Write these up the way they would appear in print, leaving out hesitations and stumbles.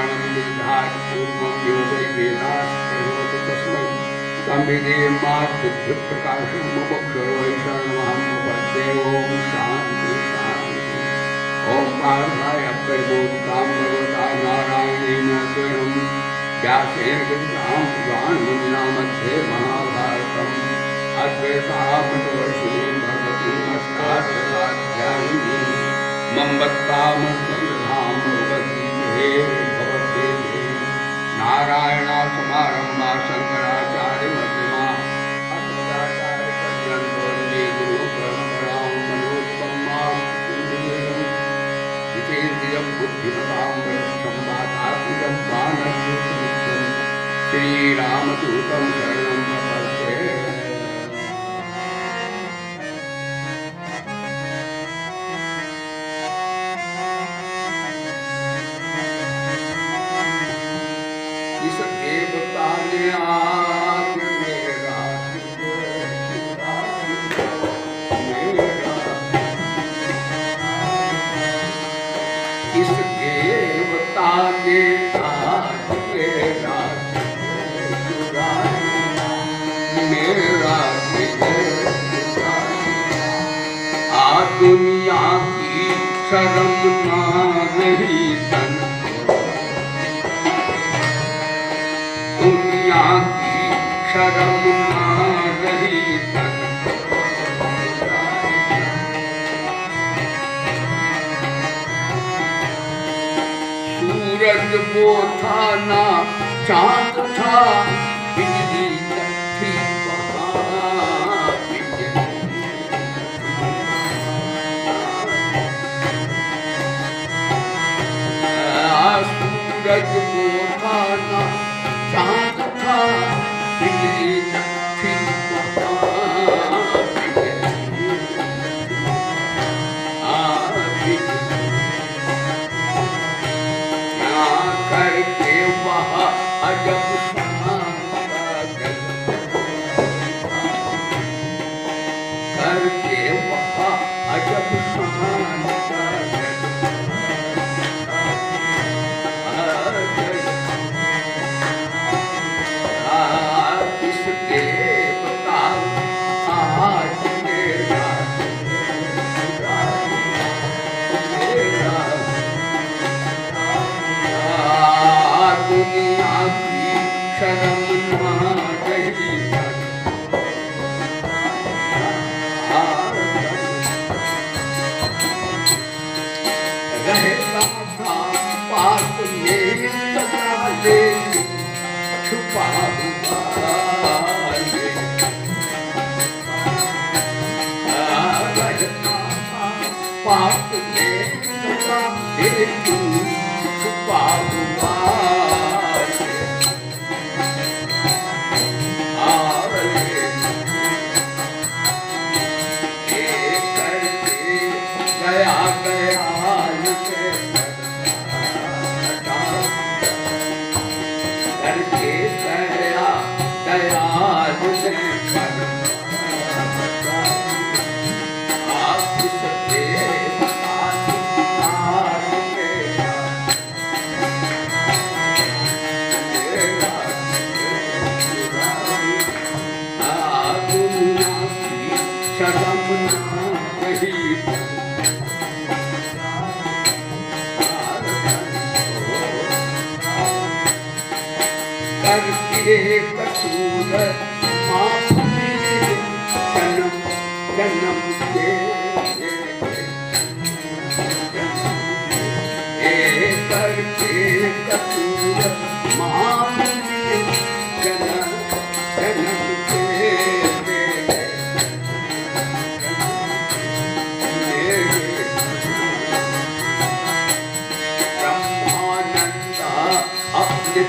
पुराणं विदधात् पूर्वं यो वै वेदास्ते होति तस्मै तमिदेमात् बुद्धिप्रकाशं मुमुक्षुर्वै वै शरणमहं प्रपद्ये। ॐ शान्ति शान्ति। ॐ पार्थाय प्रबोधितां भगवता नारायणेन स्वयं व्यासेन गिरितां पुराणमुनिना मध्ये महाभारतम् अद्वैतामृतवर्षिणीं भगवतीं अष्टादशाध्यायिनीं मम्मत्तामसंधां भगवतीं भगवते नारायणासमारम्भा शङ्कराचार्यमध्यमाम् अस्मदाचार्यपर्यन्तो वन्दे गुरुपरम्परां मनोत्तमां जितेन्द्रियं बुद्धिमतां वरिष्ठं वातात्मजं वानरयूथमुख्यं श्रीरामदूतं शरणं प्रपद्ये। इस देवता ने आज मेरा इस देवता ने आज मेरा आ दुनिया की शर्म ना रही तन दुनिया की शर्म ना रही तन सूरज वो था ना चांद था बिजली थी वहाँ सूरज वो था ना चांद था बिजली थी करके वह अजब करके वह अजब दुनिया की शर्म ना रही रहता था पास में सदा ले छुपा हुआ रहता था पास में सदा ले छुपा हुआ करके कसूर माफ जन्म जन्म के करके कसूर माफ जन्म जन्म के ब्रह्मानंद अपने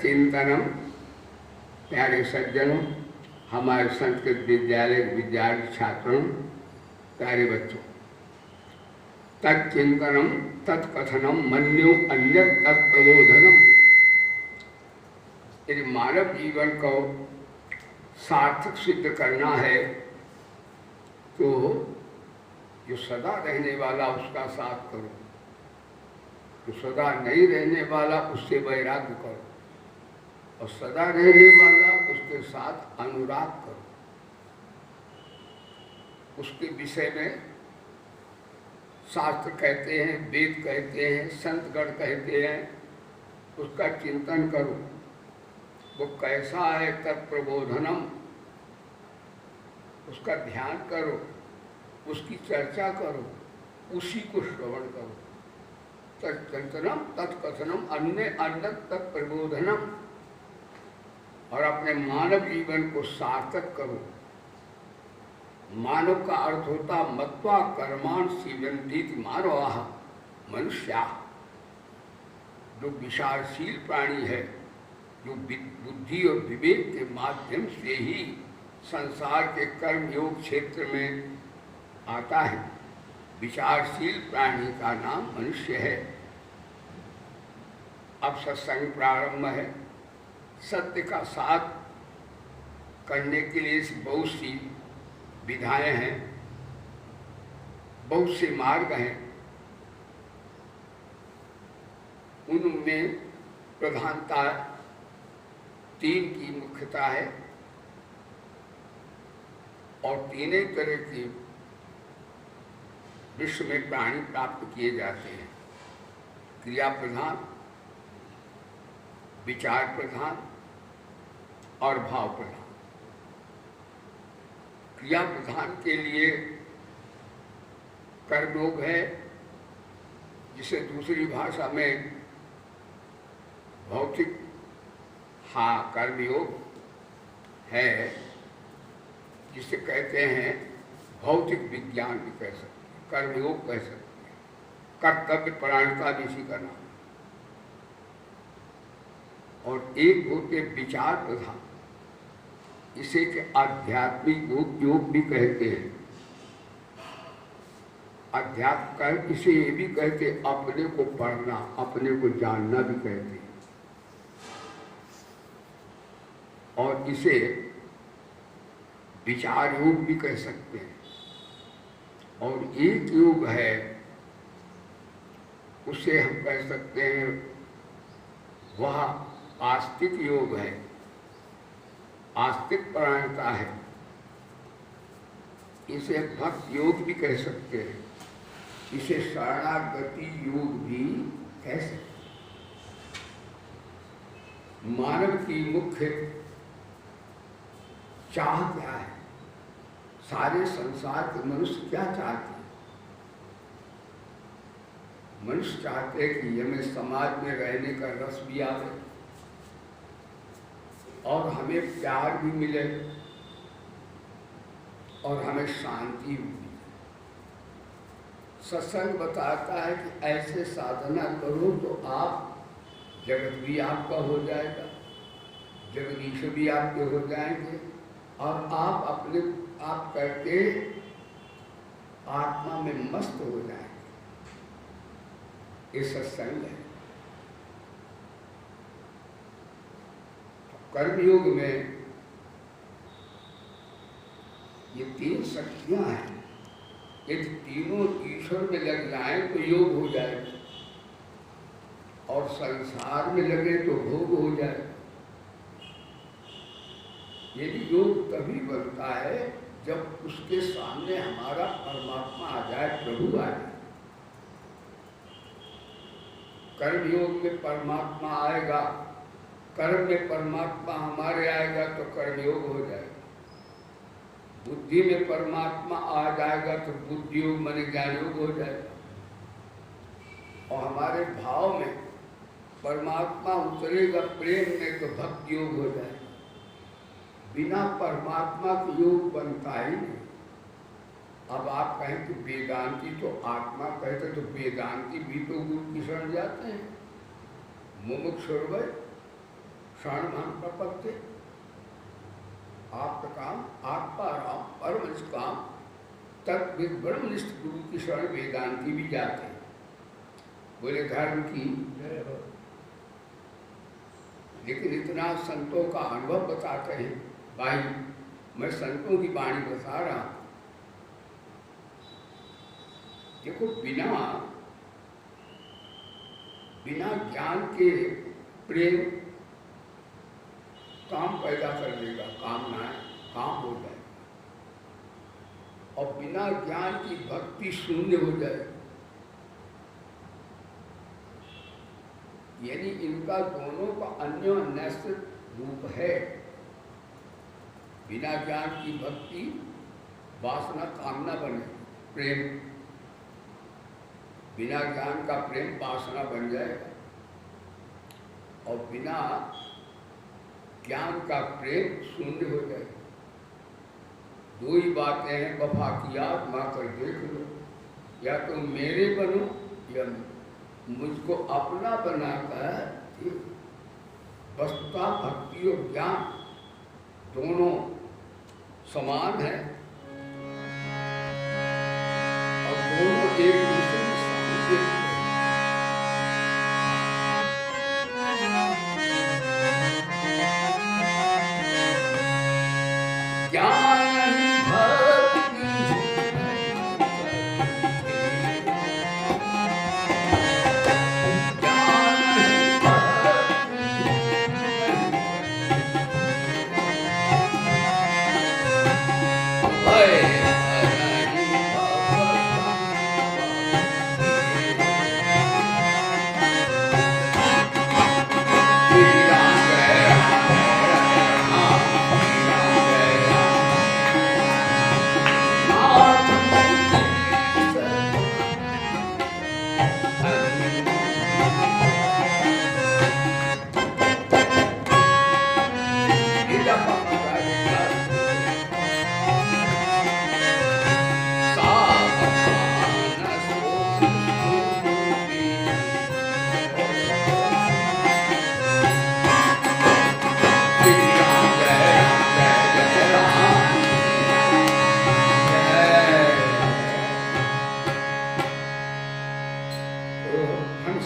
चिंतनम। प्यारे सज्जनों, हमारे संस्कृत विद्यालय विद्यार्थी छात्रों, प्यारे बच्चों, तत्चिंतनम तत्कथनम मन्यो अन्य तत्प्रबोधनम। यदि मानव जीवन को सार्थक सिद्ध करना है तो जो सदा रहने वाला उसका साथ करो, जो सदा नहीं रहने वाला उससे वैराग्य करो, और सदा रहने वाला उसके साथ अनुराग करो। उसके विषय में शास्त्र कहते हैं, वेद कहते हैं, संतगण कहते हैं, उसका चिंतन करो। वो कैसा है तत्प्रबोधनम, उसका ध्यान करो, उसकी चर्चा करो, उसी को श्रवण करो। तत्चिंतनम तत्कथनम अन्य अन्य तत्प्रबोधनम। और अपने मानव जीवन को सार्थक करो। मानव का अर्थ होता मत्वा कर्माण सीवंतीति मानवाः मनुष्या। जो विचारशील प्राणी है, जो बुद्धि और विवेक के माध्यम से ही संसार के कर्म योग क्षेत्र में आता है, विचारशील प्राणी का नाम मनुष्य है। अब सत्संग प्रारंभ है। सत्य का साथ करने के लिए बहुत सी विधाएं हैं, बहुत से मार्ग हैं। उनमें प्रधानता तीन की मुख्यता है और तीनों तरह की विश्व में प्राणी प्राप्त किए जाते हैं। क्रिया प्रधान, विचार प्रधान और भाव प्रधान। क्रिया प्रधान के लिए कर्मयोग है, जिसे दूसरी भाषा में भौतिक कर्मयोग है, जिसे कहते हैं भौतिक विज्ञान भी कह सकते हैं, कर्मयोग कह सकते हैं, कर्तव्य परायणता भी इसी का नाम। और एक होते विचार प्रधान, इसे के आध्यात्मिक योग भी कहते हैं। अध्यात्म का इसे ये भी कहते, अपने को पढ़ना, अपने को जानना भी कहते हैं। और इसे विचार योग भी कह सकते हैं। और एक योग है, उसे हम कह सकते हैं वह आस्तिक योग है, आस्तिक परायणता है। इसे भक्त योग भी कह सकते हैं, इसे शरणागति योग भी कह सकते हैं। मानव की मुख्य चाह क्या है? सारे संसार के मनुष्य क्या चाहते हैं? मनुष्य चाहते हैं कि हमें समाज में रहने का रस भी आवे और हमें प्यार भी मिले और हमें शांति भी मिले। सत्संग बताता है कि ऐसे साधना करो तो आप, जगत भी आपका हो जाएगा, जगदीश भी आपके हो जाएंगे, और आप करके आत्मा में मस्त हो जाएंगे। ये सत्संग है। कर्मयोग में ये तीन शक्तियां हैं। यदि तीनों ईश्वर में लग जाएं तो योग हो जाएगा, और संसार में लगे तो भोग हो जाएगा। यदि योग तभी बनता है जब उसके सामने हमारा परमात्मा आ जाए, प्रभु आ जाए। कर्मयोग में परमात्मा आएगा, कर्म में परमात्मा हमारे आएगा तो कर्मयोग हो जाएगा। बुद्धि में परमात्मा आ जाएगा तो बुद्धि योग माने ज्ञान योग हो जाएगा। और हमारे भाव में परमात्मा उतरेगा प्रेम में तो भक्ति योग हो जाएगा। बिना परमात्मा के योग बनता ही नहीं। अब आप कहें कि वेदांती तो आत्मा कहते, तो वेदांती भी तो गुरु की शरण जाते हैं। मुमुक्षुर्वै शरणमहं प्रपद्ये, आपका काम आत्मा राम परम निष्काम तत्विद ब्रह्मनिष्ठ गुरु की शरण वेदांती भी जाते हैं। बोले धर्म की जय हो। लेकिन इतना संतों का अनुभव बताते हैं। भाई मैं संतों की वाणी बता रहा हूं। देखो, बिना ज्ञान के प्रेम काम पैदा कर देगा, काम हो जाएगा। और बिना ज्ञान की भक्ति शून्य हो जाएगी। यानी इनका दोनों का अन्योन्याश्रित रूप है। बिना ज्ञान की भक्ति वासना कामना बने, प्रेम, बिना ज्ञान का प्रेम वासना बन जाएगा। और बिना ज्ञान का प्रेम शून्य हो जाएगा। दो ही बातें हैं, वफा की आत्मा कर देख लो, या तो मेरे बनो या मुझको अपना बनाकर। वस्तुतः भक्ति और ज्ञान दोनों समान है और दोनों एक दूसरे में सामंजस्य है।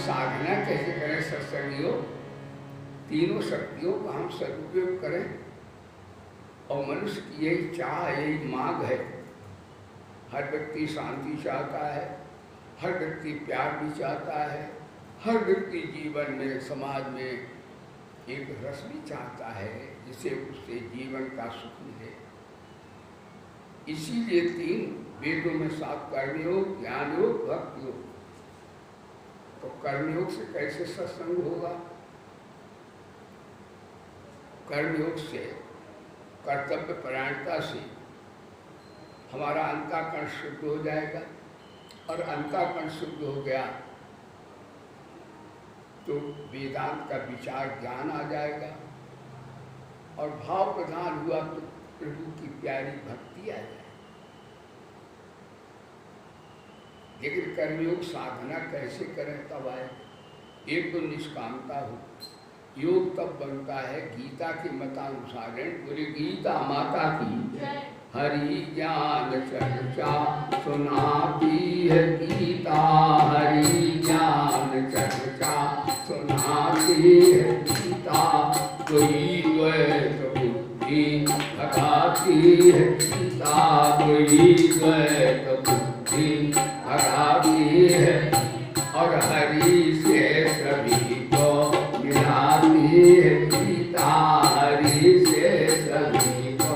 साधना कैसे करें सत्संगियों? तीनों शक्तियों का हम सदुपयोग करें। और मनुष्य की यही चाह, यही मांग है। हर व्यक्ति शांति चाहता है, हर व्यक्ति प्यार भी चाहता है, हर व्यक्ति जीवन में, समाज में एक रस भी चाहता है जिससे उससे जीवन का सुख मिले। इसीलिए 3 वेदों में 7 कर्मयोग, ज्ञान योग, भक्ति योग। तो कर्मयोग से कैसे सत्संग होगा? कर्मयोग से, कर्तव्य परायणता से हमारा अंतःकरण शुद्ध हो जाएगा। और अंतःकरण शुद्ध हो गया तो वेदांत का विचार ज्ञान आ जाएगा। और भाव प्रधान हुआ तो प्रभु की प्यारी भक्ति आ जाएगी। लेकिन कर्मयोग साधना कैसे करें तब आए? एक तो निष्कामता हो। योग तब बनता है गीता के मतानुसार। बोले गीता माता की हरि ज्ञान चर्चा सुनाती है गीता, हरि ज्ञान चर्चा सुनाती है गीता। कोई द्वैत बुद्धि भगाती है गीता, कोई द्वैत बुद्धि भगाती है। और हरि से सभी को मिलाती है गीता, हरि से सभी को।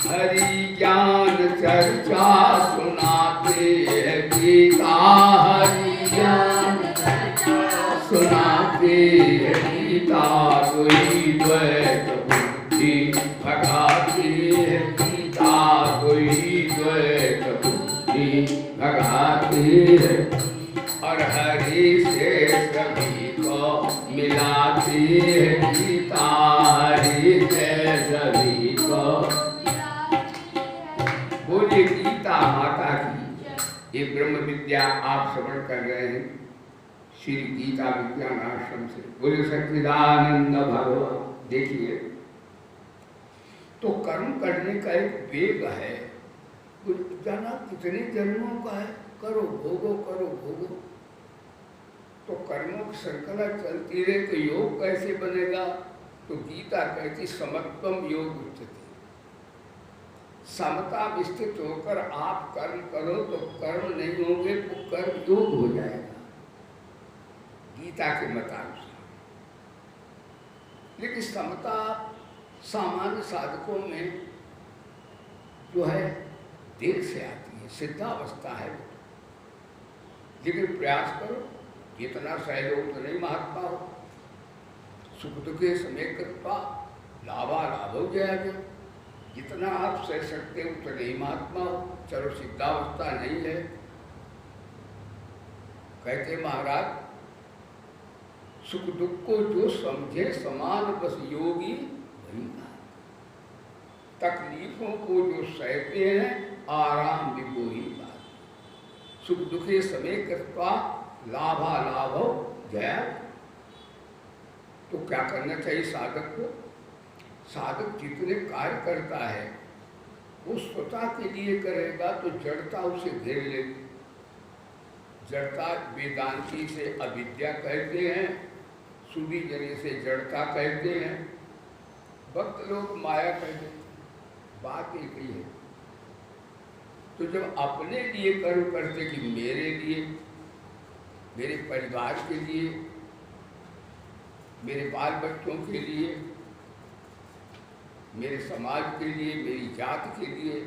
हरि ज्ञान चर्चा सुनाते है गीता, हरि ज्ञान चर्चा सुनाते है गीता। कोई द्वैत बुद्धि भगाती है गीता, कोई द्वैत बुद्धि भगाती है। और हरि से सभी को मिलाती है गीता, हरि से सभी को। बोलिए गीता माता की। ये ब्रह्म विद्या आप श्रवण कर रहे हैं श्री गीता विज्ञान आश्रम से। बोले सच्चिदानंद भगवान। देखिए तो कर्म करने का एक वेग है। जाना कितने जन्मों का है, करो भोगो, करो भोगो। तो कर्मों की श्रृंखला चलती रहे तो योग कैसे बनेगा? तो गीता कहती समत्वम योग उच्यते। समता विस्तृत होकर आप कर्म करो तो कर्म नहीं होंगे तो कर्म योग हो जाएगा गीता के मतानुसार। लेकिन समता सामान्य साधकों में जो है देर से आती है, सिद्धावस्था है। लेकिन प्रयास करो, जितना सहयोग उतना ही महात्मा हो। सुख दुखे समय कृपा लाभा लाभो जया। जितना आप सह सकते हो उतना ही महात्मा हो। चलो सिद्धावस्था नहीं है, कहते महाराज सुख दुख को जो समझे समान बस योगी वही ना। तकलीफों को जो सहते हैं आराम भी वही बात। सुख दुखे समय कृपा लाभा लाभो जया। तो क्या करना चाहिए साधक को? साधक जितने कार्य करता है वो स्वतः के लिए करेगा तो जड़ता उसे घेर लेगी। जड़ता वेदांती से अविद्या कहते हैं, सुधी जने से जड़ता कहते हैं, भक्त लोग माया कहते हैं। बात एक ही है। तो जब अपने लिए कर्म करते कि मेरे लिए, मेरे परिवार के लिए, मेरे बाल बच्चों के लिए, मेरे समाज के लिए, मेरी जात के लिए,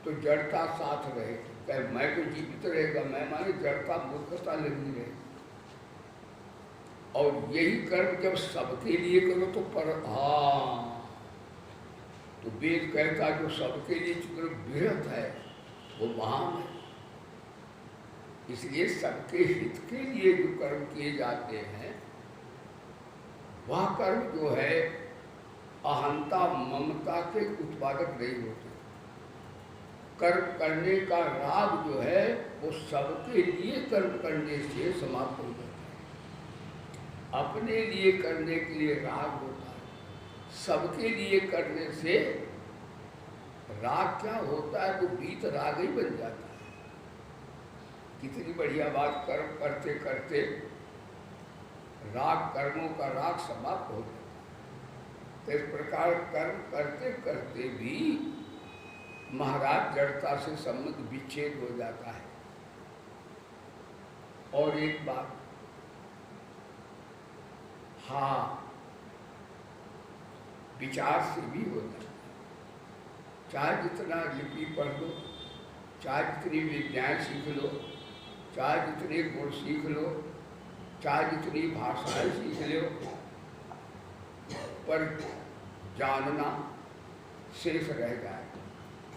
तो जड़ता साथ रहे। कहे मैं तो जीवित रहेगा, मैं माने जड़ता मूर्खता लगी रहे। और यही कर्म जब सबके लिए करो तो तो वेद कहता जो सबके लिए जो विरत है वो महान है। इसलिए सबके हित के लिए जो कर्म किए जाते हैं वह कर्म जो है अहंता ममता के उत्पादक नहीं होते। कर्म करने का राग जो है वो सबके लिए कर्म करने से समाप्त हो जाता है। अपने लिए करने के लिए राग होता है, सबके लिए करने से राग क्या होता है? वो बीत राग ही बन जाता है। कितनी बढ़िया बात। कर्म करते करते राग, कर्मों का राग समाप्त हो जाता। तो इस प्रकार कर्म करते करते भी महाराज जड़ता से संबंध विच्छेद हो जाता है। और एक बात, हाँ, विचार से भी होता है। चाहे जितना लिपि पढ़ लो, चाहे जितनी विज्ञान सीख लो, चाहे जितने गुण सीख लो, चाहे जितनी भाषाएं सीख लो, पर जानना शेष रह जाए,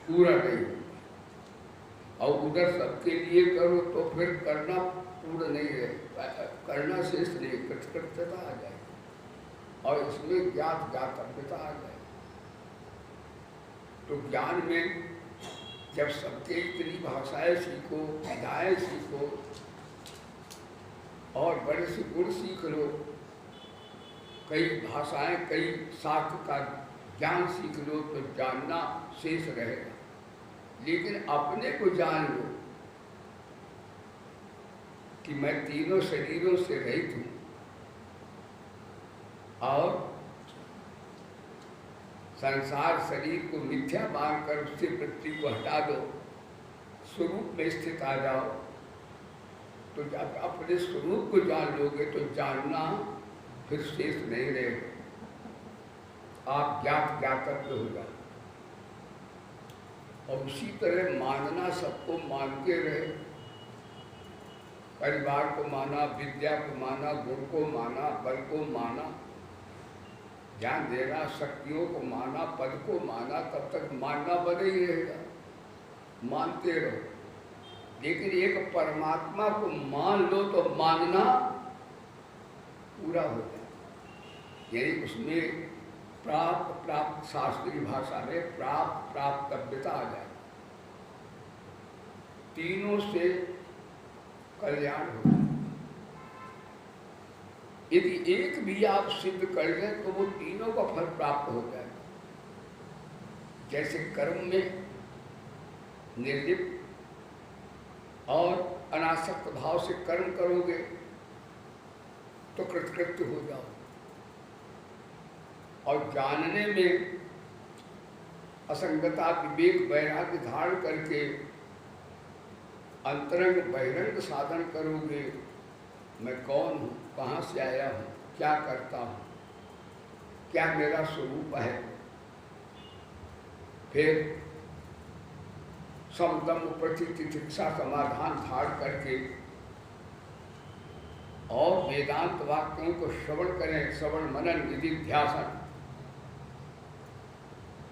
पूरा नहीं होगा। और उधर सबके लिए करो तो फिर करना पूर्ण नहीं रहे, करना शेष नहीं, कृतकृत्यता आ जाए और इसमें ज्ञात ज्ञातव्यता आ जाए। तो ज्ञान में जब सबके इतनी भाषाएं सीखो, विधाएं सीखो और बड़े से गुण सीख लो, कई भाषाएं, कई शास्त्र का ज्ञान सीख लो, तो जानना शेष रहेगा। लेकिन अपने को जान लो कि मैं तीनों शरीरों से रहित हूँ और संसार शरीर को मिथ्या मानकर उससे वृत्ति को हटा दो, स्वरूप में स्थित आ जाओ। तो जब अपने स्वरूप को जान लोगे तो जानना फिर शेष नहीं रहेगा, आप ज्ञात ज्ञातव्य हो जाओ। और उसी तरह मानना, सबको मान के रहे, परिवार को माना, विद्या को माना, गुण को माना, बल को माना, ध्यान देना, शक्तियों को माना, पद को माना, तब तक मानना बने ही रहेगा, मानते रहो। लेकिन एक परमात्मा को मान लो तो मानना पूरा हो जाए। यानी उसमें प्राप्त शास्त्रीय भाषा में प्राप्तव्यता आ जाए, तीनों से कल्याण हो जाए। यदि एक भी आप सिद्ध कर लें तो वो तीनों का फल प्राप्त हो जाएगा। जैसे कर्म में निर्लिप्त और अनासक्त भाव से कर्म करोगे तो कृतकृत्य हो जाओ, और जानने में असंगता, विवेक, वैराग्य धारण करके अंतरंग बहिरंग साधन करोगे। मैं कौन हूँ, कहाँ से आया हूँ, क्या करता हूँ, क्या मेरा स्वरूप है। फिर समदम प्रतितितिक्षा समाधान धारण करके और वेदांत वाक्यों को श्रवण करें, श्रवण मनन निधिध्यासन,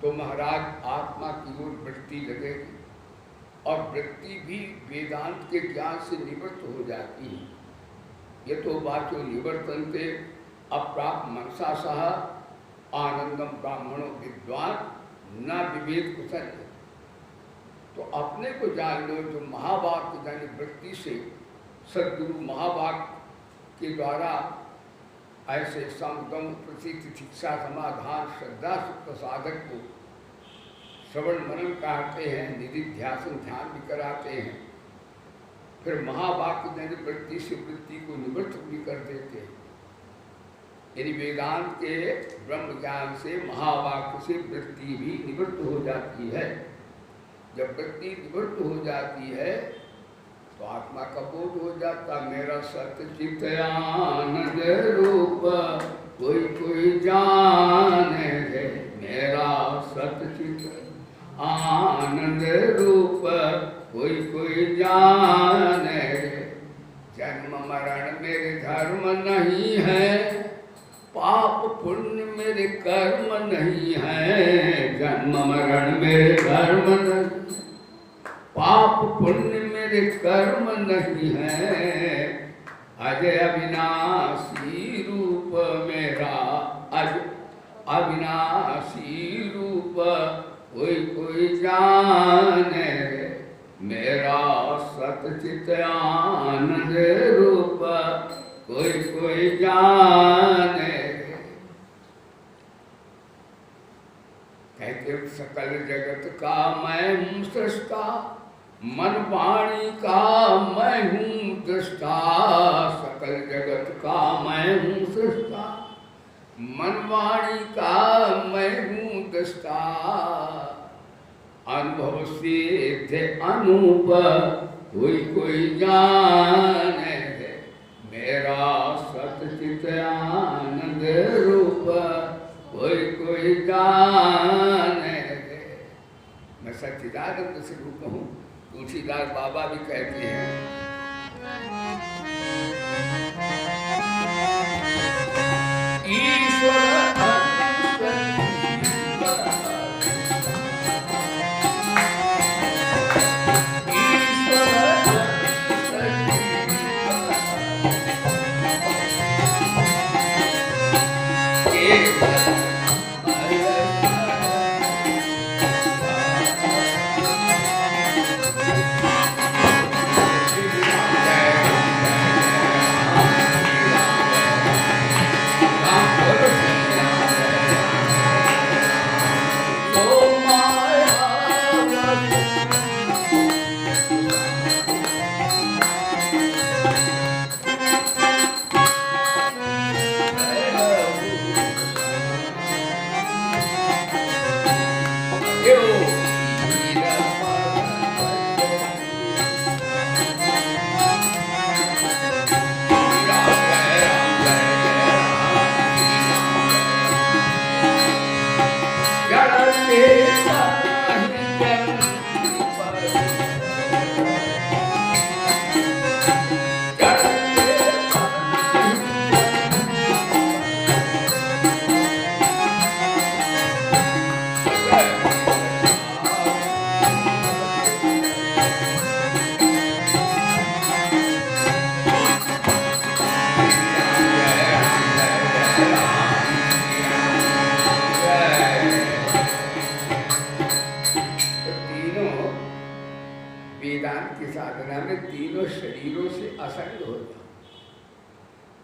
तो महाराज आत्मा की ओर वृत्ति लगेगी और वृत्ति भी वेदांत के ज्ञान से निवृत्त हो जाती है। ये तो वाचो निवर्तन्ते अप्राप्त मनसा सह आनंदम ब्राह्मणों विद्वान न विवेक कुशल। तो अपने को जान लो, जो महावाक्य यानी वृत्ति से सद्गुरु महावाक्य के द्वारा ऐसे समगम प्रतितितिक्षा समाधान श्रद्धा सुख साधक को श्रवण मनन कहते हैं, निधिध्यासन ध्यान भी कराते हैं। फिर महावाक्य यानी वृत्ति से वृत्ति को निवृत्त भी कर देते हैं। यानी वेदांत के ब्रह्म ज्ञान से, महावाक्य से वृत्ति भी निवृत्त हो जाती है। जब वृत्ति निवृत्त हो जाती है तो आत्मा का बोध हो जाता। मेरा सतचित आनंद रूप कोई कोई जाने है, मेरा सतचित आनंद रूप कोई कोई जाने। जन्म मरण मेरे धर्म नहीं है, पाप पुण्य मेरे कर्म नहीं है। जन्म मरण मेरे धर्म नहीं, पाप पुण्य मेरे कर्म नहीं है। अजय अविनाशी रूप मेरा, अज अविनाशी रूप कोई कोई जाने। मेरा सतचित आनंद रूप कोई कोई जाने। कहते सकल जगत का मैं हूँ सृष्टा, मन वाणी का मैं हूँ दृष्टा, सकल जगत का मैं हूँ सृष्टा। मन वाणी का मैं हूँ दृष्टा, अनुभव सिद्ध अनूप कोई कोई जाने है, मेरा सतचित आनंद रूप कोई कोई जाने है। मैं सच्चिदानंद से रूप हूँ। तुलसीदास बाबा भी कहते हैं, ईश्वर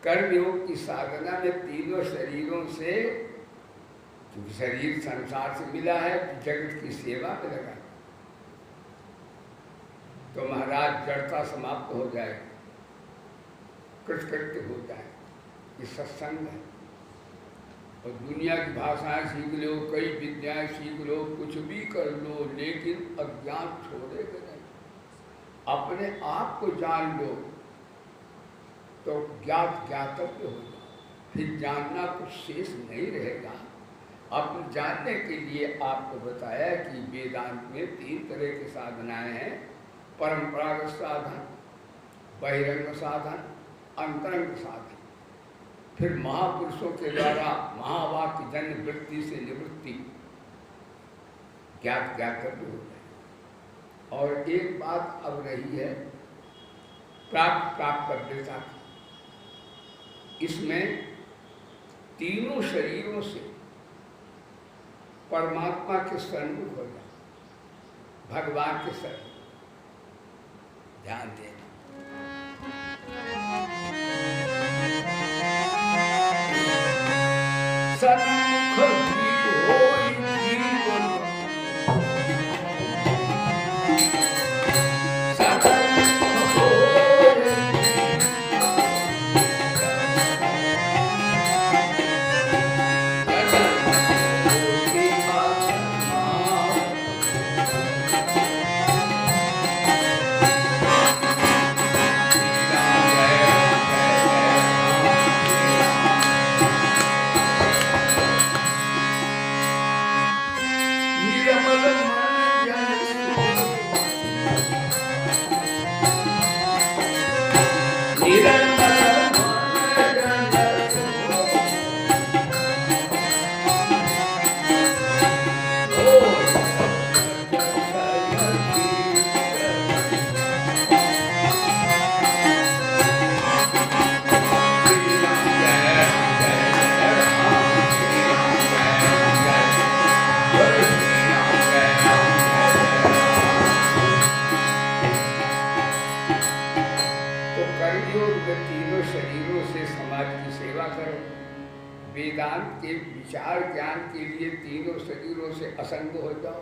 कर्मयोग की साधना में तीनों शरीरों से, क्योंकि शरीर संसार से मिला है, जगत की सेवा में लगा तो महाराज जड़ता समाप्त हो जाए, कृतकृत्य हो जाए। ये सत्संग है। और दुनिया की भाषाएं सीख लो, कई विद्याएं सीख लो, कुछ भी कर लो, लेकिन अज्ञान छोड़ेगा नहीं। अपने आप को जान लो तो ज्ञात ज्ञातव्य होगा, फिर जानना कुछ शेष नहीं रहेगा। अब जानने के लिए आपको बताया कि वेदांत में 3 तरह की साधनाएं हैं, परंपरागत साधन, बहिरंग साधन, अंतरंग साधन। फिर महापुरुषों के द्वारा महावाक्य जन्य वृत्ति से निवृत्ति, ज्ञात ज्ञातव्य हो जाए। और एक बात अब रही है प्राप्तव्यता की। इसमें तीनों शरीरों से परमात्मा के सन्मुख हो जाए, भगवान के सन्मुख। ध्यान देना, सन्मुख वेदांत के विचार ज्ञान के लिए तीनों शरीरों से असंग हो जाओ।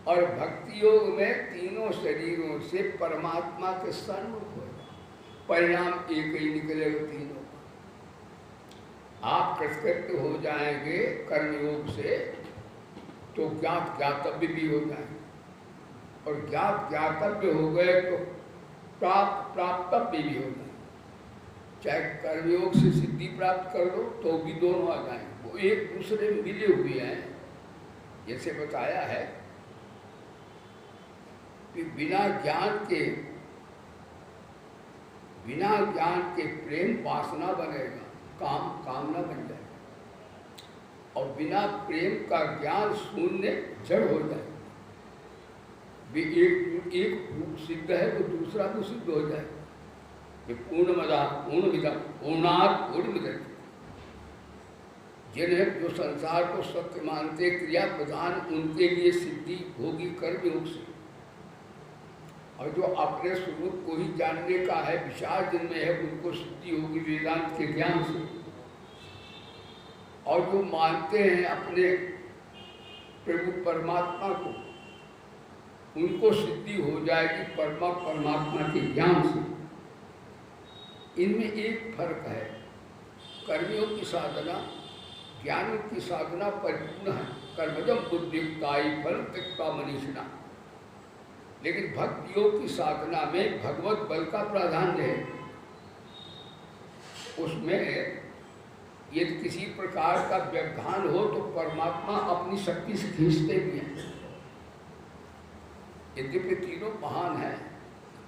और भक्ति योग में तीनों शरीरों से परमात्मा के सन्मुख हो, परिणाम एक ही निकलेगा तीनों। आप कृतकृत्य हो जाएंगे कर्मयोग से तो ज्ञात ज्ञातव्य भी हो जाएंगे, और ज्ञात ज्ञातव्य हो गए तो प्राप्त प्राप्तव्य भी हो जाएंगे। चाहे कर्मयोग से सिद्धि प्राप्त कर लो तो भी दोनों आ जाएंगे, वो एक दूसरे में मिले हुए हैं। जैसे बताया है कि बिना ज्ञान के प्रेम वासना बनेगा, काम कामना बन जाएगा, और बिना प्रेम का ज्ञान शून्य जड़ हो जाएगा। एक रूप सिद्ध है तो दूसरा भी सिद्ध हो जाएगा। पूर्णमदा पूर्णमिदं पूर्णात् पूर्णमुदच्यते। जिन्हें जो संसार को सत्य मानते क्रिया प्रधान, उनके लिए सिद्धि होगी कर्मयोग से, और जो अपने स्वरूप को ही जानने का है विचार जिनमें है, उनको सिद्धि होगी वेदांत के ज्ञान से। और जो मानते हैं अपने प्रभु परमात्मा को, उनको सिद्धि हो जाएगी परमात्मा के ज्ञान से। इनमें एक फर्क है, कर्मयोग की साधना ज्ञान की साधना परिपूर्ण है, कर्मजम बुद्धियुक्ताई फल त्यक्त्वा मनीषिणा। लेकिन भक्ति योग की साधना में भगवत बल का प्राधान्य है। उसमें यदि किसी प्रकार का व्यवधान हो तो परमात्मा अपनी शक्ति से खींचते भी हैं। यद्यपि तीनों महान है,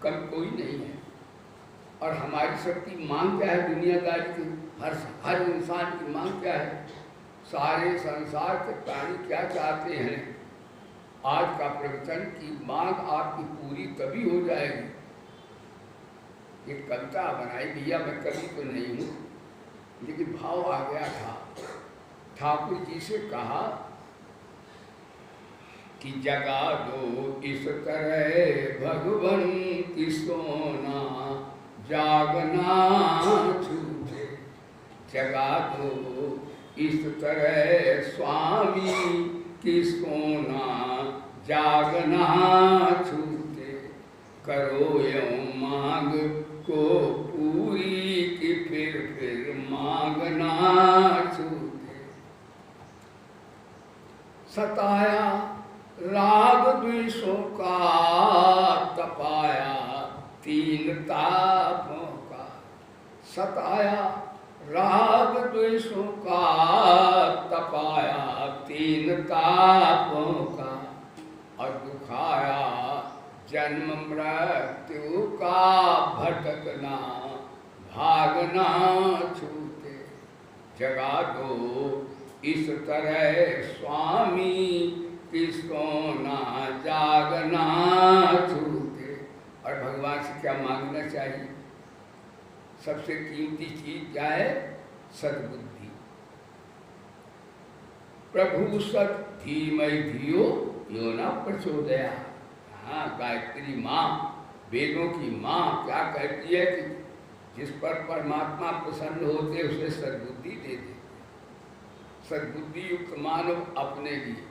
कम कोई नहीं है, और हमारी शक्ति मांग क्या है दुनियादारी की, हर इंसान की मांग क्या है, सारे संसार के प्राणी क्या चाहते हैं। आज का प्रवचन की मांग आपकी पूरी तभी हो जाएगी। एक कविता बनाई, भैया मैं कवि तो नहीं हूँ, लेकिन भाव आ गया था। ठाकुर जी से कहा कि जगा दो इस तरह भगवन की सोना जागना छूटे, जगा दो इस तरह स्वामी की सोना जागना छूटे, करो यूं मांग को पूरी की फिर मांगना छूटे। सताया राग द्वेषों का, तपाया तीन तापों का। सताया राग द्वेषों का, तपाया तीन तापों का, और दुखाया जन्म मृत्यु का भटकना भागना छूटे। जगा दो इस तरह स्वामी की सोना जागना छूटे। और भगवान से क्या मांगना चाहिए? सबसे कीमती चीज क्या है? सद्बुद्धि। प्रभु सत धीमहि धियो यो न प्रचोदयात्। हाँ, गायत्री माँ, वेदों की माँ क्या कहती है कि जिस पर परमात्मा प्रसन्न होते उसे सद्बुद्धि दे दे। सद्बुद्धि युक्त मानव अपने लिए,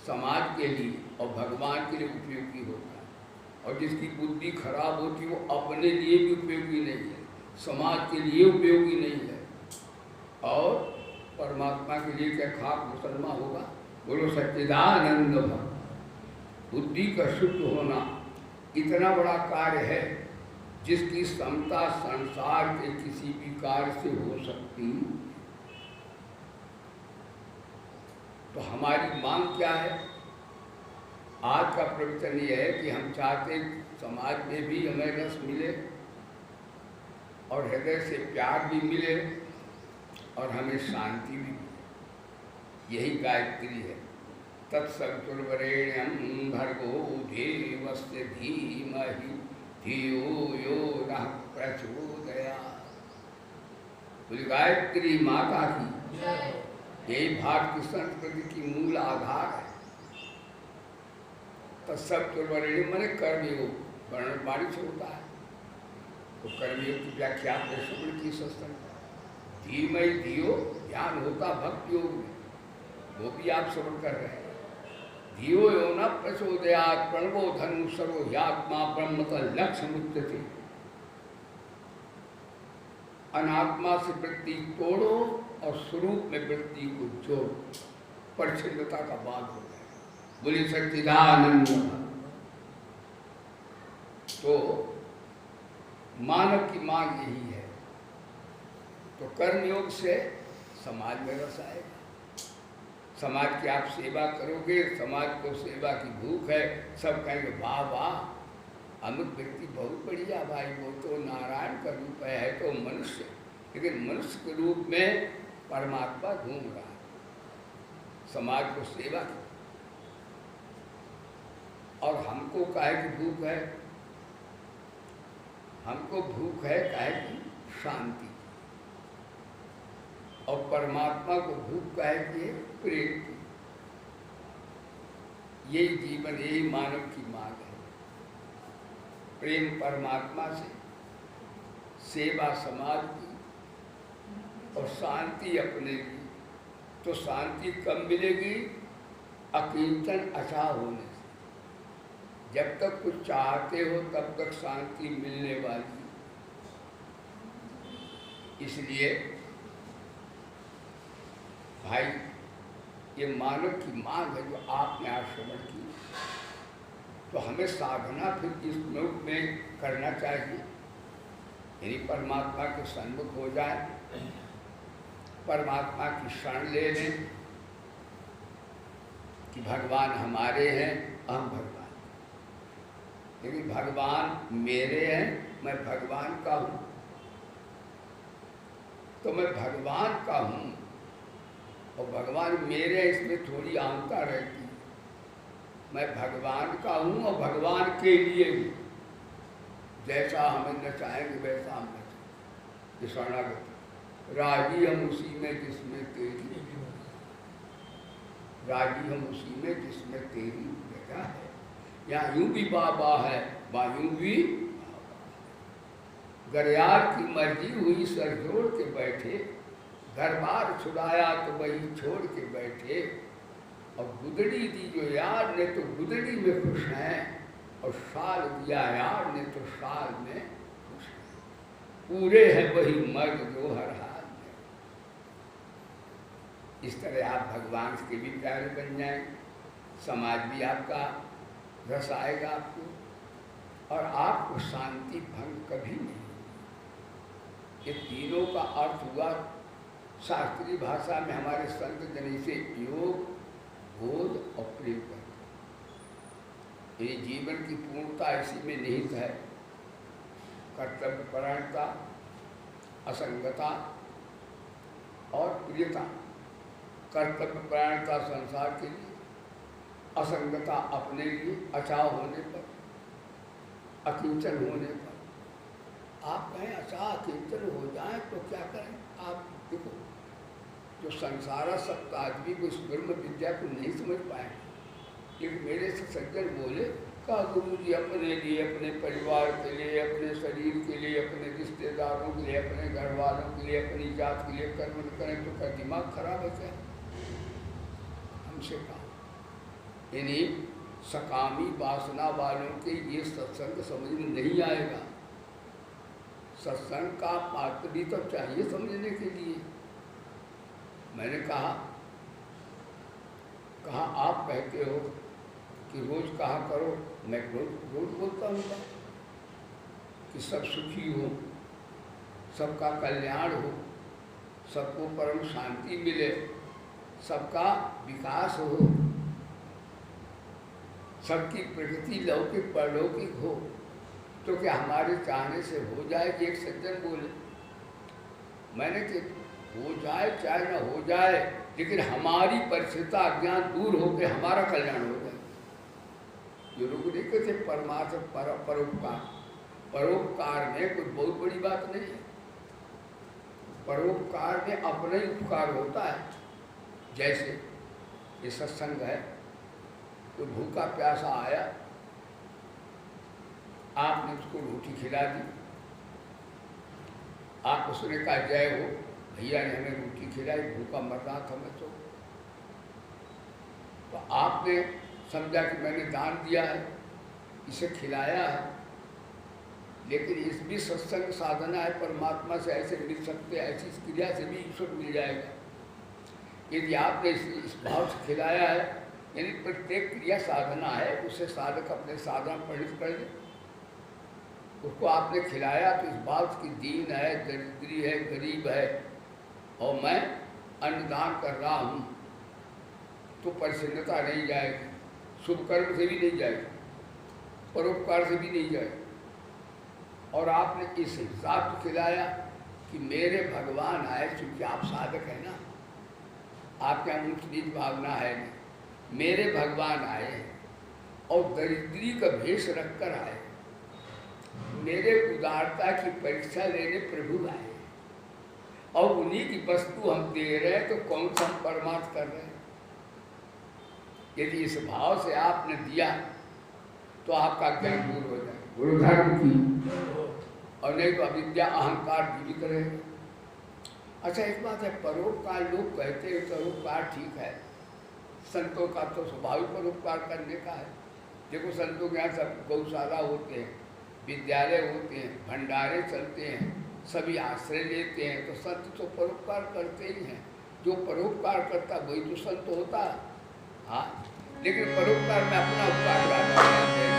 समाज के लिए और भगवान के लिए उपयोगी होता है, और जिसकी बुद्धि खराब होती है वो अपने लिए भी उपयोगी नहीं है, समाज के लिए उपयोगी नहीं है, और परमात्मा के लिए क्या खाक मुसलमान होगा। बोलो सच्चिदानंद भक्त। बुद्धि का शुद्ध होना इतना बड़ा कार्य है जिसकी क्षमता संसार के किसी भी कार्य से हो सकती। तो हमारी मांग क्या है? आज का प्रवचन ये है कि हम चाहते समाज में भी हमें रस मिले और हृदय से प्यार भी मिले और हमें शांति भी मिले। यही गायत्री है। तत्सवितुर्वरेण्यं भर्गो देवस्य धीमहि धियो यो नः प्रचोदयात्। गायत्री माता की यही भारत की संस्कृति की मूल आधार है। तत्सवितुर्वरेण्यं माने कर्मयोग, वर्णन बाणी से होता है, तो कर्मयोग की व्याख्या श्रवण की सत्संग। धीमहि धियो ज्ञान होता भक्ति योग में, वो भी आप श्रवण कर रहे हैं। धियो यो न प्रचोदयात् प्रणवो धनु सर्वो ह्यात्मा ब्रह्मतः लक्ष्य मुच्यते। अनात्मा से वृत्ति तोड़ो और स्वरूप में वृत्ति को जोड़ो, परिच्छिन्नता का बाद हो जाए। बोले सच्चिदानंद। तो मानव की मांग यही है। तो कर्मयोग से समाज में रस आएगा। समाज की आप सेवा करोगे, समाज को सेवा की भूख है, सब कहेंगे वाह वाह अमुक व्यक्ति बहुत बढ़िया भाई, वो तो नारायण का रूप है तो मनुष्य, लेकिन मनुष्य के रूप में परमात्मा घूम रहा है। समाज को सेवा की और हमको काहे की भूख है? हमको भूख है काहे की? शांति। और परमात्मा को भूख काहे की है? प्रेम की। यही जीवन, यही मानव की मांग है। प्रेम परमात्मा से, सेवा समाज की और शांति अपने की। तो शांति कब मिलेगी? अकिंचन अचाह होने से। जब तक कुछ चाहते हो तब तक शांति मिलने वाली। इसलिए भाई ये मानव की मांग है जो आपने आज श्रवण की। तो हमें साधना फिर इस लोक में करना चाहिए। यदि परमात्मा के सन्मुख हो जाए, परमात्मा की शरण ले लें कि भगवान हमारे हैं, हम भगवान। लेकिन भगवान मेरे हैं, मैं भगवान का हूँ। तो मैं भगवान का हूँ और भगवान मेरे, इसमें थोड़ी आंता रहती है। मैं भगवान का हूँ और भगवान के लिए हूँ। जैसा हमें नचाएंगे वैसा हम नचाएंगे। शरणागति राजी हम उसी में जिसमें तेरी, राजी हम उसी में जिसमें तेरी जगह है। यहाँ यूं भी बाबा है, वहाँ यूं भी गरयार की मर्जी हुई, सर जोड़ के बैठे। घर बार छुड़ाया तो वही छोड़ के बैठे। और गुदड़ी दी जो यार ने तो गुदड़ी में खुश हैं, और शाल दिया यार ने तो शाल में खुश हैं। पूरे हैं वही मर्द जो हर हाल में। इस तरह आप भगवान के भी प्यारे बन जाएं, समाज भी आपका रस आएगा आपको, और आपको शांति भंग कभी नहीं। ये तीनों का अर्थ हुआ शास्त्रीय भाषा में हमारे संत जन से योग, बोध और प्रेम करते। ये जीवन की पूर्णता इसी में निहित है। कर्तव्य परायणता, असंगता और प्रियता। कर्तव्य परायणता संसार के लिए, असंगता अपने लिए, अचाव होने पर, अकिंचन होने पर। आप कहें अचाह अकिंचन हो जाए तो क्या करें? आप देखो, जो संसारा सप्त आदमी को इस ब्रह्म विद्या को नहीं समझ पाए, लेकिन मेरे से सज्जन बोले कहा गुरु जी अपने लिए, अपने परिवार के लिए, अपने शरीर के लिए, अपने रिश्तेदारों के लिए, अपने घर वालों के लिए, अपनी जात के लिए कर्म करें तो क्या दिमाग खराब है क्या? हमसे कहा यानी सकामी वासना वालों के ये सत्संग समझ में नहीं आएगा। सत्संग का पात्र भी तो चाहिए समझने के लिए। मैंने कहा आप कहते हो कि रोज कहा करो, मैं रोज बोलता हूँ कि सब सुखी हो, सबका कल्याण हो, सबको परम शांति मिले, सबका विकास हो, सबकी प्रगति लौकिक परलौकिक हो। तो क्या हमारे चाहने से हो जाएगी? एक सज्जन बोले। मैंने कि हो जाए चाहे न हो जाए, लेकिन हमारी परिचिता अज्ञान दूर होकर हमारा कल्याण हो जाए। जो लोग नहीं कहते परमार्थ परोपकार, परोपकार में कोई बहुत बड़ी बात नहीं है। परोपकार में अपना ही उपकार होता है। जैसे ये सत्संग है, कोई भूखा प्यासा आया, आपने उसको रोटी खिला दी, आप उसने कहा जय हो, भैया ने हमें रोटी खिलाई, भूखा मर रहा था मैं तो आपने समझा कि मैंने दान दिया है, इसे खिलाया है, लेकिन इस भी सत्संग साधना है, परमात्मा से ऐसे मिल सकते, ऐसी क्रिया से भी ईश्वर मिल जाएगा। यदि आपने इस भाव से खिलाया है, यानी प्रत्येक क्रिया साधना है, उसे साधक अपने साधना परिणत कर दे। उसको आपने खिलाया तो इस बात की दीन है, दरिद्री है, गरीब है, और मैं अन्नदान कर रहा हूँ, तो प्रसन्नता नहीं जाएगी, शुभ कर्म से भी नहीं जाएगी, परोपकार से भी नहीं जाएगी। और आपने इस हिसाब से खिलाया कि मेरे भगवान आए, क्योंकि आप साधक हैं ना, आपके यहाँ ऊँच नीच भावना है नहीं, मेरे भगवान आए और दरिद्री का भेष रखकर आए, मेरे उदारता की परीक्षा लेने प्रभु आए, और उन्हीं की वस्तु हम दे रहे हैं, तो कौन सा हम परमार्थ कर रहे हैं। यदि इस भाव से आपने दिया तो आपका ज्ञान दूर हो जाए, गुरु धर्म की, और नहीं तो अविद्या अहंकार जीवित रहेगा। अच्छा, एक बात है, परोपकार लोग कहते हैं परोपकार ठीक है, संतों का तो स्वाभाविक परोपकार करने का है। देखो संतों के यहाँ सब गौशाला होते हैं, विद्यालय होते हैं, भंडारे चलते हैं, सभी आश्रय लेते हैं, तो संत तो परोपकार करते ही हैं। जो परोपकार करता वही तो संत होता। हाँ, लेकिन परोपकार में अपना उपकार ज़्यादा करते हैं।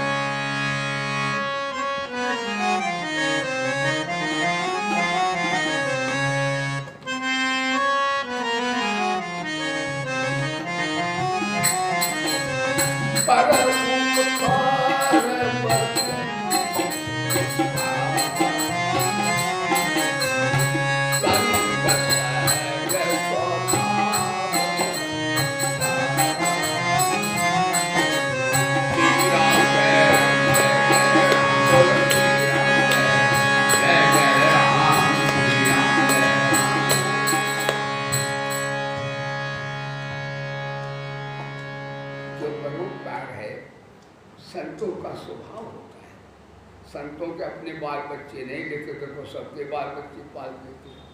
संतों के अपने बाल बच्चे नहीं लेते, देखो सबके बाल बच्चे पाल देते हैं,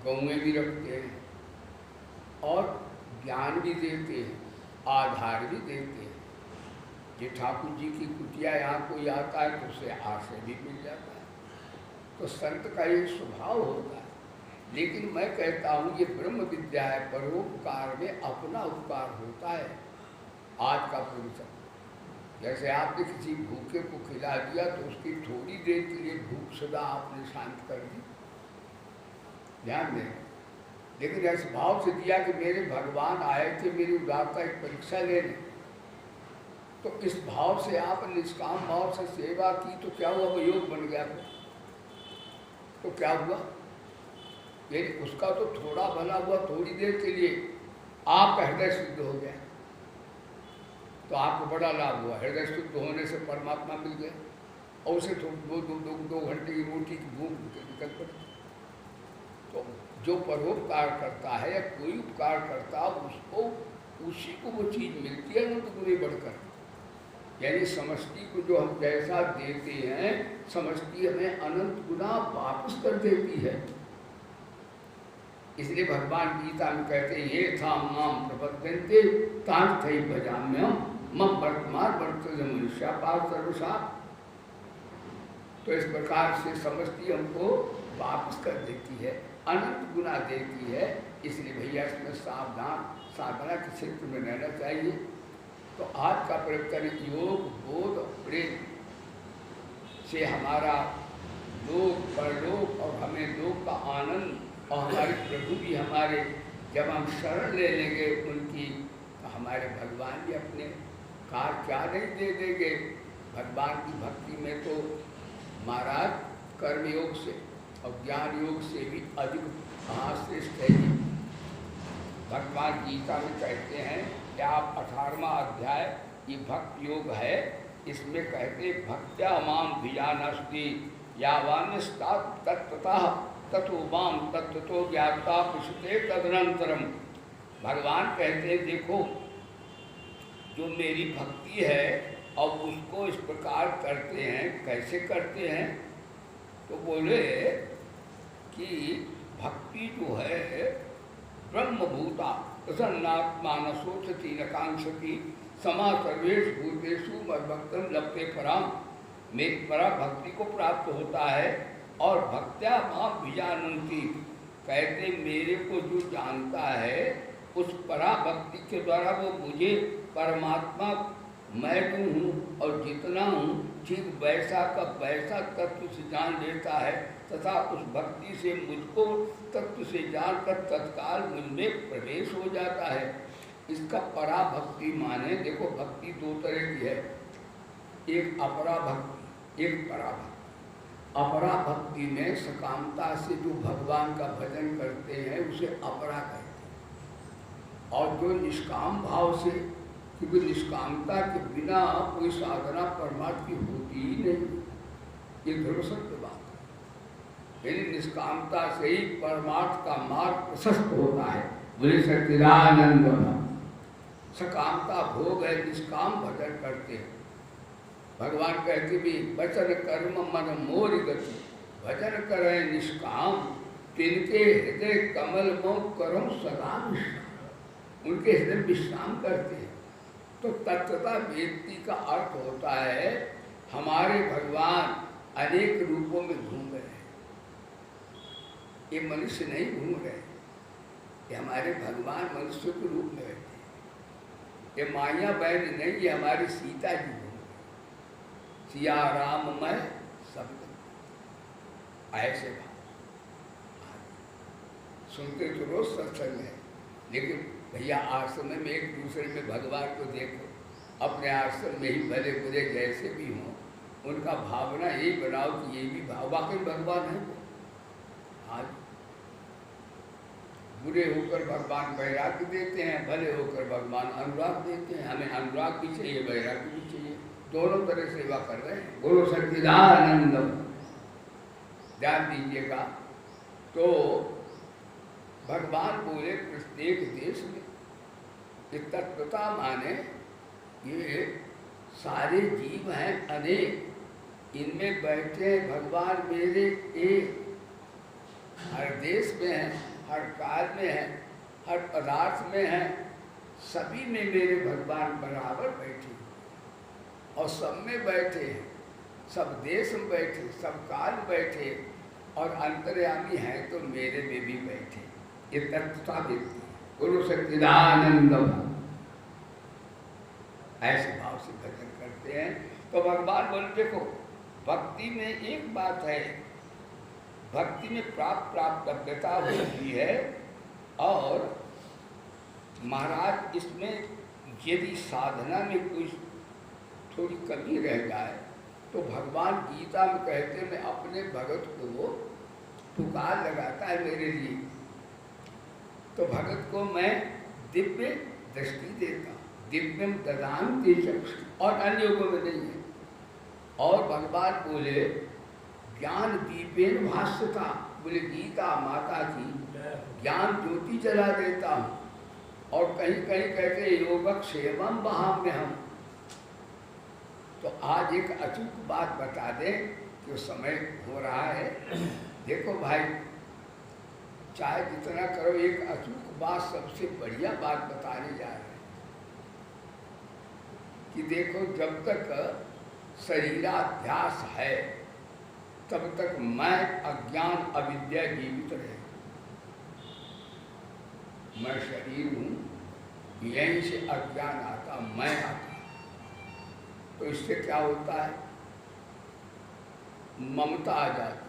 गौएं भी रखते हैं, और ज्ञान भी देते हैं, आधार भी देते हैं। ये ठाकुर जी की कुटिया यहाँ कोई आता है तो उसे आश्रय भी मिल जाता है। तो संत का ये स्वभाव होता है। लेकिन मैं कहता हूँ ये ब्रह्म विद्या है, परोपकार में अपना उपकार होता है। आज का पुरुष जैसे आपने किसी भूखे को खिला दिया तो उसकी थोड़ी देर के लिए भूख सदा आपने शांत कर दी, ध्यान दें। लेकिन ऐसे भाव से दिया कि मेरे भगवान आए थे मेरी उदारता की परीक्षा लेने, तो इस भाव से आपने निष्काम भाव से सेवा की तो क्या हुआ, वो योग बन गया। तो क्या हुआ, यदि उसका तो थोड़ा भला हुआ थोड़ी देर के लिए, आपका हृदय शुद्ध हो गया तो आपको बड़ा लाभ हुआ। हृदय शुद्ध होने से परमात्मा मिल गए, और उसे तो दो घंटे की रोटी की भूख निकल पड़ी। तो जो परोपकार करता है या कोई उपकार करता है, उसको उसी को वो चीज़ मिलती है अनंत गुणे बढ़कर। यानी समष्टि को जो हम जैसा देते हैं, समष्टि हमें अनंत गुना वापस कर देती है। इसलिए भगवान गीता में कहते हैं, ये था माम प्रपद्यन्ते तार्थै भजाम्यहम् मम वर्तमान वर्तते मनुष्य पार सर्वसा। तो इस प्रकार से समष्टि हमको वापस कर देती है, अनंत गुना देती है। इसलिए भैया इसमें सावधान, साधना के क्षेत्र में रहना चाहिए। तो आज का प्रवचन योग बोध प्रेम से हमारा लोक परलोक और हमें लोक का आनंद, और हमारे प्रभु भी हमारे, जब हम शरण ले लेंगे उनकी, तो हमारे भगवान भी अपने कार क्या नहीं दे देंगे। भगवान की भक्ति में तो महाराज कर्म योग से और ज्ञान योग से भी अधिक महाश्रेष्ठ है। भगवान गीता में कहते हैं कि आप 18वां अध्याय ये भक्ति योग है, इसमें कहते भक्त्या माम भिजानस्ति यावान्यस्ता तत्वतः तथो माम तत्वतो ज्ञाता पुष्टे तदनंतरम। भगवान कहते हैं देखो जो मेरी भक्ति है और उसको इस प्रकार करते हैं, कैसे करते हैं, तो बोले कि भक्ति जो है ब्रह्मभूता प्रसन्नात्मा न सोचती न कांक्षती समा सर्वेश भूतेषु मद्भक्तम लभते पराम, मेरी परा भक्ति को प्राप्त होता है। और भक्त्या मां विजानन्ति, कहते मेरे को जो जानता है उस परा भक्ति के द्वारा वो मुझे परमात्मा मैं जो हूँ और जितना हूँ ठीक वैसा का वैसा तत्व से जान लेता है, तथा उस भक्ति से मुझको तत्व से जानकर तत्काल मुझमें प्रवेश हो जाता है। इसका परा भक्ति माने, देखो भक्ति दो तरह की है, एक अपरा भक्ति, एक परा भक्ति। अपरा भक्ति में सकामता से जो भगवान का भजन करते हैं उसे अपरा कहते हैं, और जो निष्काम भाव से, क्योंकि निष्कामता के बिना कोई साधना परमात्मा की होती ही नहीं, ये ध्रुवसत्य बात है। यानी निष्कामता से ही परमार्थ का मार्ग प्रशस्त होता है। बोले सच्चिदानंद। सकामता भोग है, निष्काम भजन करते हैं। भगवान कहते भी वचन कर्म मन मोर गति, भजन करे निष्काम, तिनके हृदय कमल मोह करो सदा विश्राम। उनके हृदय विश्राम करते हैं। तो तत्वता व्यक्ति का अर्थ होता है हमारे भगवान अनेक रूपों में घूम रहे हैं। ये मनुष्य नहीं घूम रहे, ये हमारे भगवान मनुष्य के रूप में बैठे। ये माया बहन नहीं, ये हमारी सीता जी घूम रहे। सिया राम मैं सब ऐसे सुनते तो रोज सत्संग है, लेकिन भैया आश्रम में एक दूसरे में भगवान को देखो। अपने आश्रम में ही भले बुरे जैसे भी हों, उनका भावना यही बनाओ कि ये भी भाव वाकई भगवान है। आज बुरे होकर भगवान वैराग्य देते हैं, भले होकर भगवान अनुराग देते हैं। हमें अनुराग भी चाहिए, वैराग्य भी चाहिए, दोनों तरह सेवा कर रहे हैं। बोलो सच्चिदानंद। ध्यान दीजिएगा। तो भगवान बोले प्रत्येक देश में ये तत्वता माने ये सारे जीव हैं अनेक, इनमें बैठे भगवान मेरे एक, हर देश में हैं, हर काल में हैं, हर पदार्थ में हैं, सभी में मेरे भगवान बराबर बैठे और सब में बैठे हैं, सब देश में बैठे, सब काल में बैठे और अंतर्यामी हैं तो मेरे में भी बैठे। ये तत्वता देती है। गुरु सच्चिदानंद ऐसे भाव से भजन करते हैं। तो भगवान बोले देखो भक्ति में एक बात है, भक्ति में प्राप्तव्यता होती है, और महाराज इसमें यदि साधना में कोई थोड़ी कमी रह जाए तो भगवान गीता में कहते हैं मैं अपने भगत को पुकार लगाता है मेरे लिए, तो भगत को मैं दिव्य दृष्टि देता हूँ, दिव्यम ददान तेजस्वी, और अन्य लोगों में नहीं है। और भगवान बोले ज्ञान दीपेन भास्यता, बोले गीता माता की ज्ञान ज्योति जला देता हूँ। और कहीं कहीं कहते योगक्षेमम वहां हम। तो आज एक अचूक बात बता दें कि समय हो रहा है। देखो भाई चाहे जितना करो, एक अचूक बात सबसे बढ़िया बात बताने जा रहे हैं कि देखो जब तक शरीराध्यास है तब तक मैं अज्ञान अविद्या जीवित रहे। मैं शरीर हूँ, यहीं से अज्ञान आता, मैं आता। तो इससे क्या होता है, ममता आ जाती,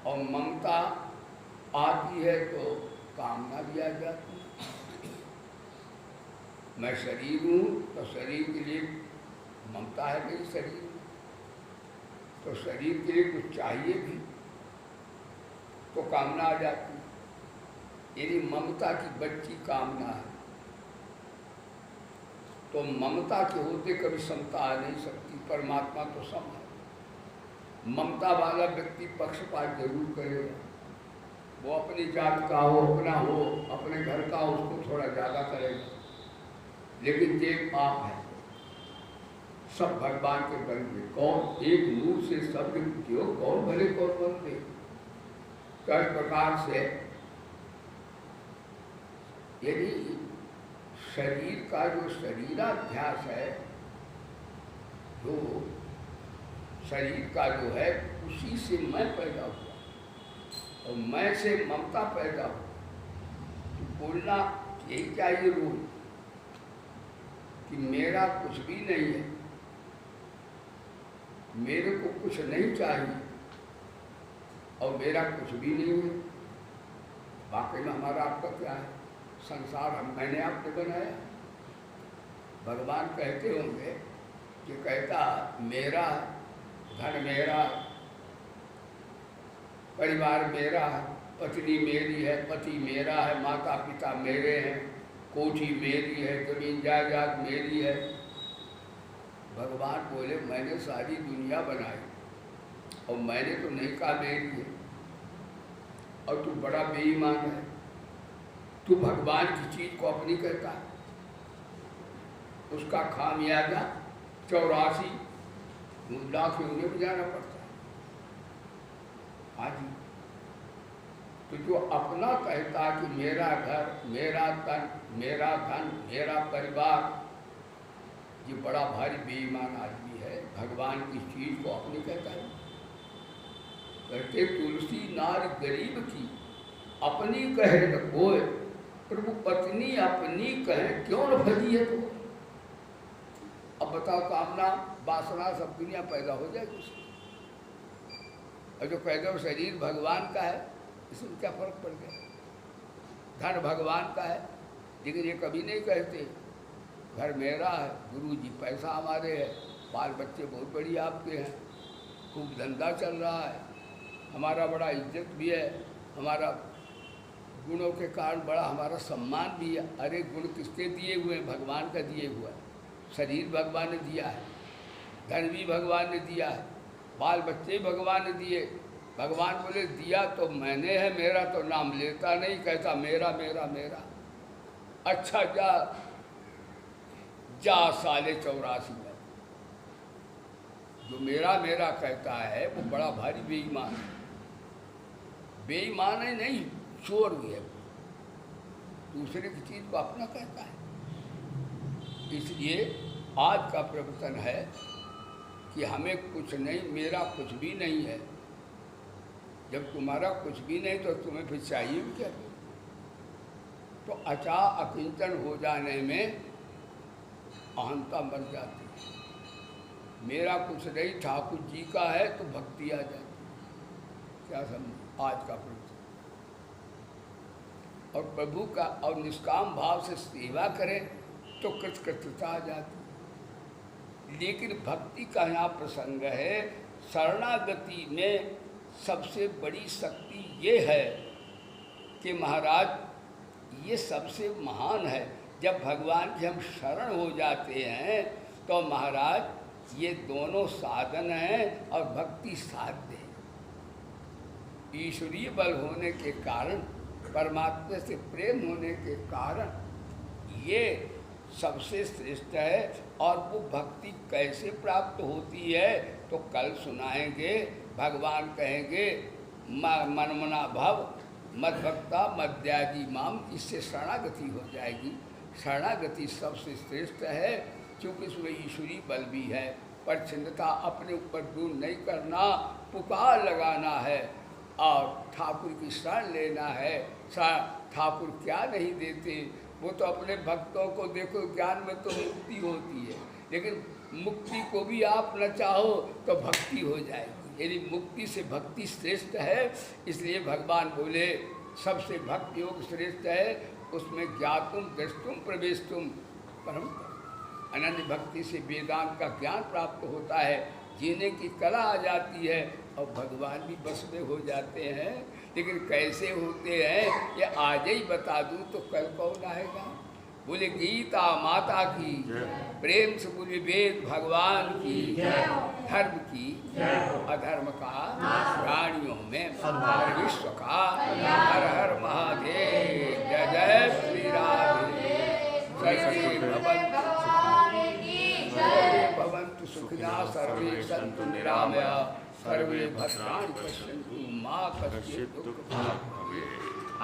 और ममता आती है तो कामना भी आ जाती है। मैं शरीर हूँ तो शरीर के लिए ममता है मेरी शरीर, तो शरीर के लिए कुछ चाहिए भी तो कामना आ जाती है। यदि ममता की बच्ची कामना है तो ममता के होते कभी समता आ नहीं सकती। परमात्मा तो सम है। ममता वाला व्यक्ति पक्षपात जरूर करेगा, वो अपनी जात का हो, अपना हो, अपने घर का हो, उसको थोड़ा ज़्यादा करेगा। लेकिन ये पाप है, सब भगवान के बल में। कौन एक नूर से सब क्यों, कौन भले कौन बनते। तो इस प्रकार से यदि शरीर का जो शरीराध्यास है, जो शरीर का जो है, उसी से मैं पैदा हुआ और मैं से ममता पैदा हुआ। तो बोलना यही चाहिए रोज कि मेरा कुछ भी नहीं है, मेरे को कुछ नहीं चाहिए और मेरा कुछ भी नहीं है। वाकई में हमारा आपका क्या है? संसार मैंने आपको बनाया। भगवान कहते होंगे कि कहता मेरा धन मेरा, परिवार मेरा है, पत्नी मेरी है, पति मेरा है, माता पिता मेरे हैं, कोठी मेरी है, जमीन जायदाद मेरी है। भगवान बोले मैंने सारी दुनिया बनाई और मैंने तो नहीं कहा मेरी है, और तू बड़ा बेईमान है। तू भगवान की चीज को अपनी कहता है, उसका खामियाजा 84 लाख योनि में जाना पड़ता है। हाँ जी, तो जो अपना कहता कि मेरा घर, मेरा तन, मेरा धन, मेरा परिवार, ये बड़ा भारी बेईमान आदमी है। भगवान की चीज को अपनी कहता है। कहते तुलसी नार गरीब की अपनी कहे न कोय, प्रभु पत्नी अपनी कहे क्यों न भजी है। तो अब बताओ, कामना वासना सब दुनिया पैदा हो जाएगी उसकी। और जो कहते हो शरीर भगवान का है, इसमें क्या फर्क पड़ गया? धन भगवान का है, लेकिन ये कभी नहीं कहते घर मेरा है, गुरु जी पैसा हमारे है, बाल बच्चे बहुत बड़ी आपके हैं, खूब धंधा चल रहा है, हमारा बड़ा इज्जत भी है, हमारा गुणों के कारण बड़ा हमारा सम्मान भी है। अरे गुण किसके दिए हुए हैं? भगवान का दिए हुआ है। शरीर भगवान ने दिया है, धन भी भगवान ने दिया है, बाल बच्चे भगवान ने दिए। भगवान बोले दिया तो मैंने है, मेरा तो नाम लेता नहीं, कहता मेरा मेरा मेरा। अच्छा जा साले 84 में जो मेरा मेरा कहता है वो बड़ा भारी बेईमान है। बेईमान है नहीं, चोर भी है। दूसरे की चीज को अपना कहता है। इसलिए आज का प्रवचन है कि हमें कुछ नहीं, मेरा कुछ भी नहीं है। जब तुम्हारा कुछ भी नहीं तो तुम्हें फिर चाहिए भी क्या? तो अचा अकिंचन हो जाने में अहंता मर जाती है। मेरा कुछ नहीं, ठाकुर जी का है तो भक्ति आ जाती। क्या समझ आज का प्रवचन? और प्रभु का और निष्काम भाव से सेवा करें तो कृतकृत्यता आ जाती। लेकिन भक्ति का यहाँ प्रसंग है, शरणागति में सबसे बड़ी शक्ति ये है कि महाराज ये सबसे महान है। जब भगवान के हम शरण हो जाते हैं तो महाराज ये दोनों साधन हैं और भक्ति साध्य है। ईश्वरीय बल होने के कारण, परमात्मा से प्रेम होने के कारण ये सबसे श्रेष्ठ है। और वो भक्ति कैसे प्राप्त होती है तो कल सुनाएंगे। भगवान कहेंगे मनमना भव मद्भक्ता मद्याजी माम, इससे शरणागति हो जाएगी। शरणागति सबसे श्रेष्ठ है क्योंकि इसमें ईश्वरीय बल भी है। परिच्छिन्नता अपने ऊपर दूर नहीं करना, पुकार लगाना है और ठाकुर की शरण लेना है। ठाकुर क्या नहीं देते, वो तो अपने भक्तों को देखो, ज्ञान में तो मुक्ति होती है, लेकिन मुक्ति को भी आप न चाहो तो भक्ति हो जाएगी। यदि मुक्ति से भक्ति श्रेष्ठ है, इसलिए भगवान बोले सबसे भक्ति योग श्रेष्ठ है। उसमें ज्ञातुम दृष्टुम प्रवेशतुम परम। अनन्य भक्ति से वेदांत का ज्ञान प्राप्त होता है, जीने की कला आ जाती है और भगवान भी बस में हो जाते हैं। लेकिन कैसे होते हैं ये आज ही बता दूं तो कल कौन आएगा? बोले गीता माता की प्रेम से बोले वेद भगवान की, धर्म की अधर्म का प्राणियों में और विश्व का। हर हर महादेव, जय जय श्री राधे। सर्वे भवन्तु सुखिनः, सर्वे सन्तु निरामयाः, सर्वे भद्राणि पश्यन्तु मा कश्चित् दुःखभाग् भवेत्।